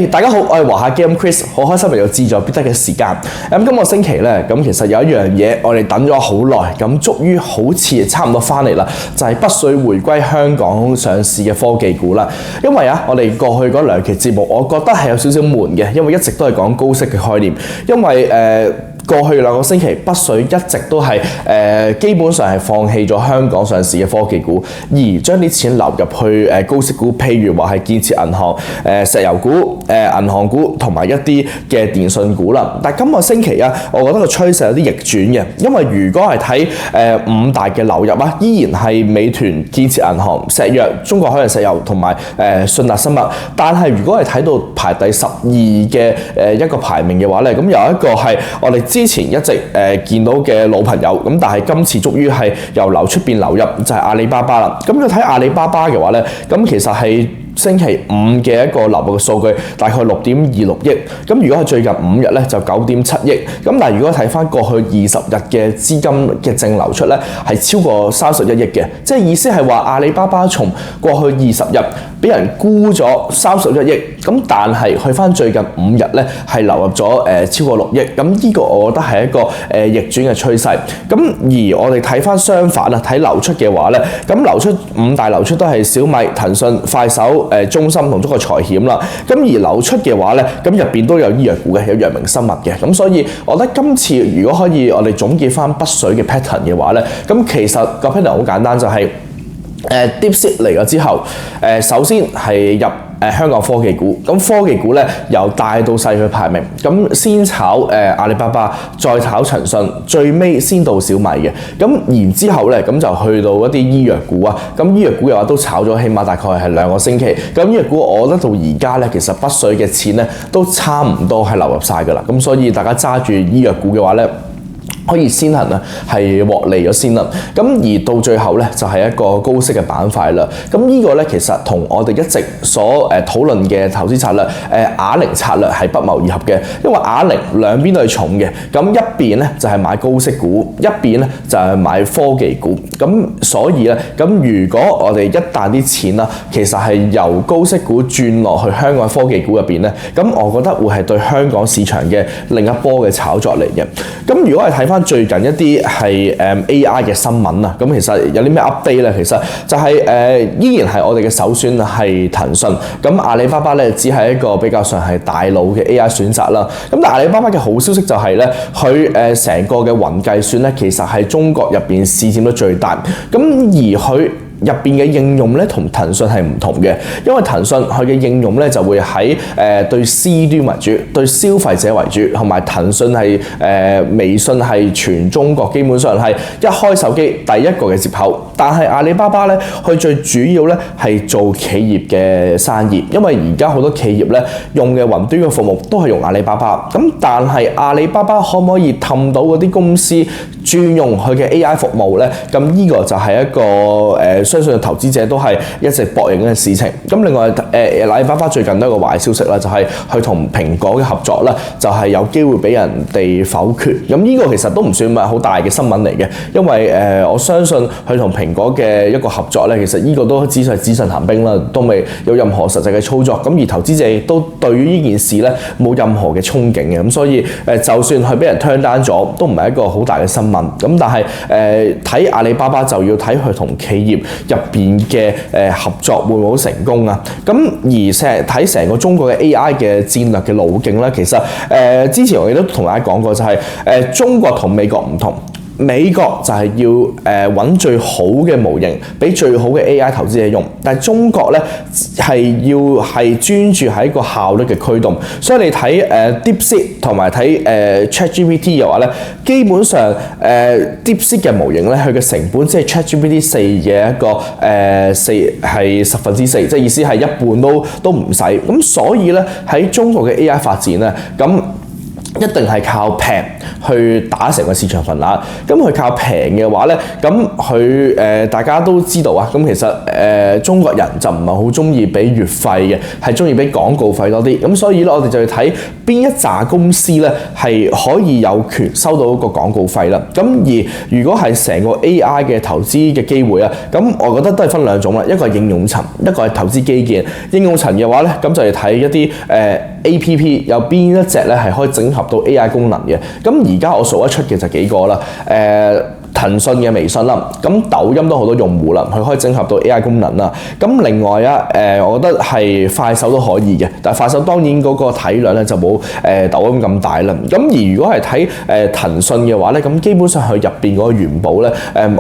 大家好，我係華夏 Game Chris， 好開心嚟到志在必得嘅時間。今個星期咧，其實有一樣嘢我哋等咗好耐，終於好似差唔多翻嚟啦，就係北水回歸香港上市嘅科技股啦。因為我哋過去嗰兩期節目，我覺得係有少少悶嘅，因為一直都係講高息嘅概念，因為過去兩個星期，北水一直都係基本上係放棄咗香港上市嘅科技股，而將啲錢流入去高息股，譬如話係建設銀行、石油股、銀行股同埋一啲嘅電信股啦。但係今個星期我覺得個趨勢有啲逆轉嘅，因為如果係睇五大嘅流入依然係美團、建設銀行、石藥、中國海洋石油同埋信達生物。但係如果係睇到排第12嘅一個排名嘅話咧，咁有一個係我哋之前一直見到嘅老朋友，但係今次終於係由流出變流入，就係阿里巴巴啦。咁要睇阿里巴巴嘅話咧，咁其實係星期五嘅一個流入嘅數據，大概6.26億。咁如果係最近5日咧，就9.7億。咁但係如果睇翻過去20日嘅資金嘅淨流出咧，係超過31億嘅。即係意思係話阿里巴巴從過去20日俾人沽咗31億，咁但係去翻最近5日咧，係流入咗超過6億。咁呢個我覺得係一個逆轉嘅趨勢。咁而我哋睇翻相反睇流出嘅話咧，咁流出五大流出都係小米、騰訊、快手、中芯同中國財險啦。咁而流出嘅話咧，咁入邊都有醫藥股嘅，有藥明生物嘅。咁所以我覺得今次如果可以我哋總結翻北水嘅 pattern 嘅話咧，咁其實個 pattern 好簡單，就係DeepSeek 嚟咗之後，首先係入香港科技股，咁科技股咧由大到細去排名，咁先炒阿里巴巴，再炒騰訊，最尾先到小米嘅，咁然之後咧咁就去到一啲醫藥股咁醫藥股嘅話都炒咗起碼大概係2個星期，咁醫藥股我覺得到而家咧其實北水嘅錢咧都差唔多係流入晒㗎啦，咁所以大家揸住醫藥股嘅話咧，可以先行係獲利咗先啦，咁而到最後咧就係一個高息嘅板塊啦。咁呢個咧其實同我哋一直所討論嘅投資策略啞鈴策略係不謀而合嘅，因為啞鈴兩邊都係重嘅，咁一邊咧就係買高息股，一邊咧就係買科技股。咁所以咧，咁如果我哋一旦啲錢其實係由高息股轉落去香港科技股入邊咧，咁我覺得會係對香港市場嘅另一波嘅炒作嚟嘅。咁如果係睇翻最近一啲係AI 嘅新聞咁其實有啲咩 update 咧？其實就係依然係我哋嘅首選係騰訊，咁阿里巴巴咧只係一個比較上係大佬嘅 AI 選擇啦。咁但係阿里巴巴嘅好消息就係咧，佢成個嘅雲計算咧，其實係中國入邊市佔率最大，咁而佢入邊嘅應用咧同騰訊係唔同嘅，因為騰訊佢嘅應用咧就會喺對 C 端為主，對消費者為主，同埋騰訊係微信係全中國基本上係一開手機第一個嘅接口。但係阿里巴巴咧，佢最主要咧係做企業嘅生意，因為而家好多企業咧用嘅雲端嘅服務都係用阿里巴巴。咁但係阿里巴巴可唔可以氹到嗰啲公司轉用佢嘅 AI 服務咧？咁呢個就係一個相信投資者都係一直博弈嘅事情。咁另外阿里巴巴最近都有個壞消息啦，就係佢同蘋果嘅合作啦，就係有機會俾人哋否決。咁呢個其實都唔算係好大嘅新聞嚟嘅，因為我相信佢同蘋果嘅一個合作咧，其實呢個都只係紙上談兵啦，都未有任何實際嘅操作。咁而投資者亦都對於呢件事咧冇任何嘅憧憬嘅。咁所以就算佢俾人 turn down 咗，都唔係一個好大嘅新聞。咁但係睇阿里巴巴就要睇佢同企業入邊嘅合作會唔會好成功啊？咁而睇成個中國嘅 AI 嘅戰略嘅路徑咧，其實之前我哋都同大家講過，就係中國同美國唔同。美國就係要揾最好嘅模型，俾最好嘅 AI 投資者用。但係中國咧係要係專注喺一個效率嘅驅動。所以你睇DeepSeek 同埋睇ChatGPT 嘅話咧，基本上DeepSeek 嘅模型咧，佢嘅成本即係 ChatGPT 4嘅一個4係4/10，即係意思係一半都唔使。咁所以咧喺中國嘅 AI 發展咧，咁一定係靠平去打成個市場份額。咁佢靠平嘅話咧，咁佢大家都知道啊。咁其實中國人就唔係好中意俾月費嘅，係中意俾廣告費多啲。咁所以咧，我哋就要睇邊一紮公司咧係可以有權收到個廣告費啦。咁而如果係成個 AI 嘅投資嘅機會啊，咁我覺得都係分兩種啦。一個係應用層，一個係投資基建。應用層嘅話咧，咁就要睇一啲APP 有邊一隻咧係可以整合到 AI 功能嘅。咁而家我數得出嘅就幾個啦，騰訊嘅微信啦，咁抖音都好多用戶啦，佢可以整合到 AI 功能啦。咁另外啊，我覺得係快手都可以嘅，但係快手當然嗰個體量咧就冇抖音咁大啦。咁而如果係睇騰訊嘅話咧，咁基本上佢入邊嗰個元寶咧，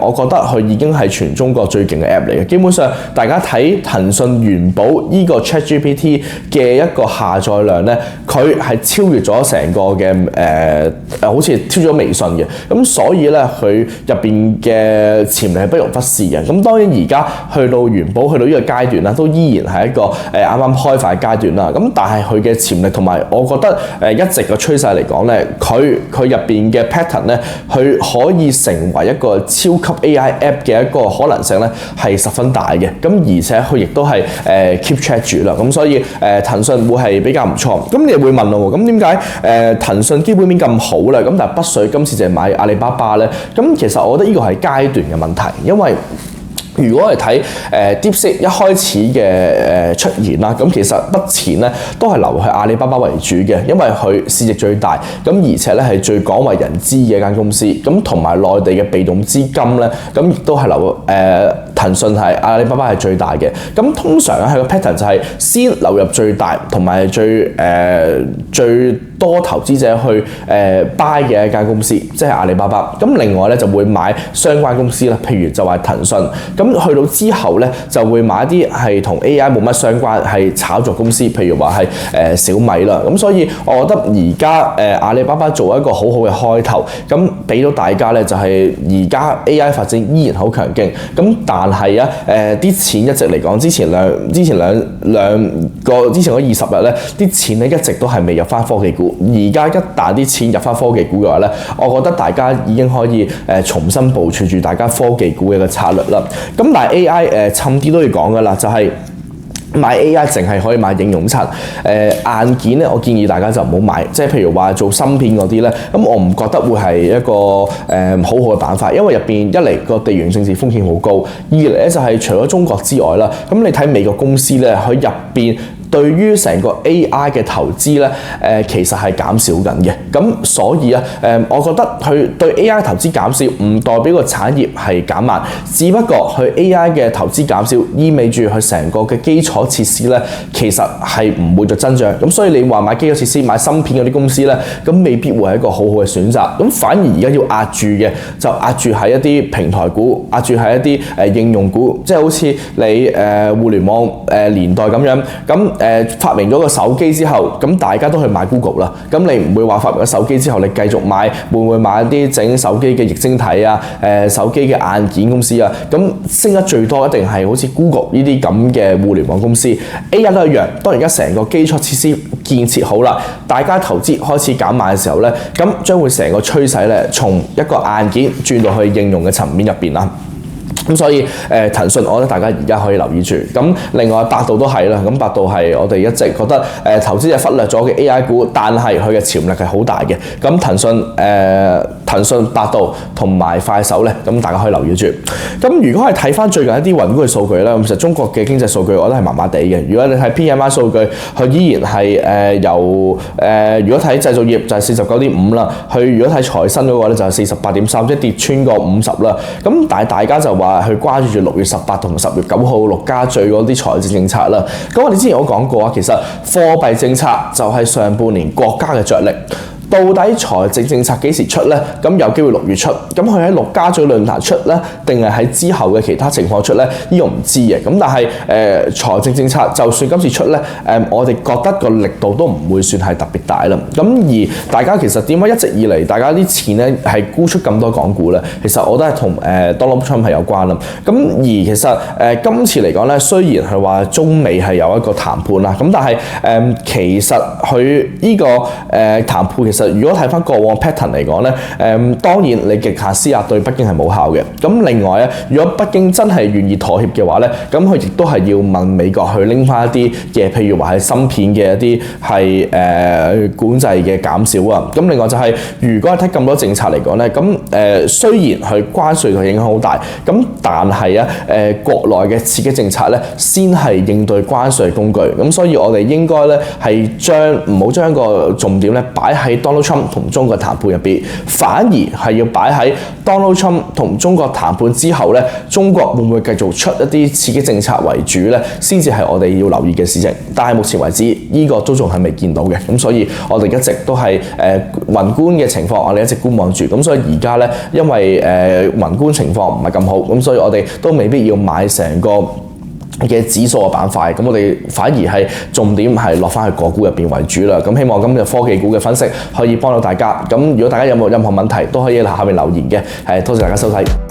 我覺得佢已經係全中國最勁嘅 app 嚟嘅。基本上大家睇騰訊元寶呢個 ChatGPT 嘅一個下載量咧，佢係超越咗成個嘅好似超咗微信嘅。咁所以咧佢入邊嘅潛力係不容忽視嘅。咁當然而家去到元寶去到呢個階段啦，都依然係一個啱啱開發嘅階段啦。咁但係佢嘅潛力同埋我覺得一直嘅趨勢嚟講咧，佢入邊嘅 pattern 咧，佢可以成為一個超級 AI app 嘅一個可能性咧係十分大嘅。咁而且佢亦都係keep track 住啦。咁所以騰訊會係比較唔錯。咁你會問咯，咁點解騰訊基本面咁好咧？咁但係北水今次就係買阿里巴巴咧？咁其實我覺得呢個係階段嘅問題，因為如果係睇DeepSeek 一開始嘅出現啦，咁其實筆錢咧都係流去阿里巴巴為主嘅，因為佢市值最大，咁而且咧係最廣為人知嘅一間公司，咁同埋內地嘅被動資金咧，咁亦都係流騰訊係阿里巴巴係最大嘅。咁通常咧係個 pattern 就係先流入最大同埋最多投資者去buy 嘅一間公司，即係阿里巴巴。咁另外咧就會買相關公司啦，譬如就係騰訊。咁去到之後咧就會買一啲係同 AI 冇乜相關係炒作公司，譬如話係小米啦。咁所以我覺得而家阿里巴巴做一個好好嘅開頭，咁俾到大家咧就係而家 AI 發展依然好強勁。咁但係啊啲錢一直嚟講，之前嗰20日咧啲錢咧一直都係未入翻科技股。而家一旦啲錢入翻科技股嘅話咧，我覺得大家已經可以重新部署住大家科技股嘅一個策略啦。咁但係 AI 趁啲都要講噶啦，就係買 AI 淨係可以買應用層，硬件咧我建議大家就唔好買，即係譬如話做芯片嗰啲咧，咁我唔覺得會係一個好好嘅辦法，因為入邊一嚟個地緣政治風險好高，二嚟咧就係除咗中國之外啦，咁你睇美國公司咧，佢入邊對於成個 AI 嘅投資咧，其實係減少緊嘅。咁所以啊，我覺得佢對 AI 投資減少唔代表個產業係減慢，只不過佢 AI 嘅投資減少，意味住佢成個嘅基礎設施咧，其實係唔會再增長。咁所以你話買基礎設施、買芯片嗰啲公司咧，咁未必會係一個好好嘅選擇。咁反而而家要壓住嘅，就壓住喺一啲平台股，壓住喺一啲應用股，即係好似你互聯網年代咁樣咁。發明咗個手機之後，咁大家都去買 Google 啦。咁你唔會話發明咗手機之後，你繼續買，會唔會買一啲整手機嘅液晶體啊、手機嘅硬件公司啊？咁升得最多一定係好似 Google 呢啲咁嘅互聯網公司。AI 都一樣。當而家成個基礎設施建設好啦，大家投資開始減慢嘅時候咧，咁將會成個趨勢咧，從一個硬件轉到去應用嘅層面入邊啦。咁所以騰訊，我覺得大家而家可以留意住。咁另外百度都係啦，咁百度係我哋一直覺得投資者忽略咗嘅 AI 股，但係佢嘅潛力係好大嘅。咁騰訊、百度同埋快手咧，咁大家可以留意住。咁如果係睇翻最近一啲宏觀嘅數據咧，咁其實中國嘅經濟數據我覺得係麻麻地嘅。如果你睇 PMI 數據，佢依然係由如果睇製造業就係49.5啦，佢如果睇財新嗰個咧就係48.3，即係跌穿過50啦。咁但係大家就話去關注住6月18同10月9號陸家嘴嗰啲財政政策啦。咁我哋之前有講過啊，其實貨幣政策就係上半年國家嘅着力。到底財政政策幾時出呢？咁有機會6月出，咁佢喺陸家嘴論壇出呢？定係喺之後嘅其他情況出呢？呢個唔知嘅。咁但係財政政策就算今次出呢，我哋覺得個力度都唔會算係特別大啦。咁而大家其實點解一直以嚟大家啲錢呢係沽出咁多港股呢？其實我都係同Donald Trump 係有關啦。咁而其實今次嚟講呢，雖然係話中美係有一個談判啦，咁但係其實佢呢個談判其實實如果睇翻過往 pattern 嚟講咧，當然你極限施壓對北京係冇效嘅。咁另外咧，如果北京真係願意妥協嘅話咧，咁佢亦都係要問美國去拎翻一啲嘅，譬如話係芯片嘅一啲係管制嘅減少啊。咁另外就係、如果係睇咁多政策嚟講咧，咁雖然佢關稅嘅影響好大，咁但係啊國內嘅刺激政策咧，先係應對關稅工具。咁所以我哋應該咧係唔好將個重點咧擺喺 Donald Trump 同中國談判入邊，反而係要擺喺 Donald Trump 同中國談判之後咧，中國會唔會繼續出一啲刺激政策為主咧，先至係我哋要留意嘅事情。但係目前為止，呢個都仲係未見到嘅。咁所以我哋一直都係宏觀嘅情況，我哋一直觀望住。咁所以而家咧，因為宏觀情況唔係咁好，咁所以我哋都未必要買成個嘅指數嘅板塊，咁我哋反而係重點係落翻去個股入邊為主啦。咁希望今日科技股嘅分析可以幫到大家。咁如果大家有冇任何問題，都可以喺下面留言嘅。多謝大家收睇。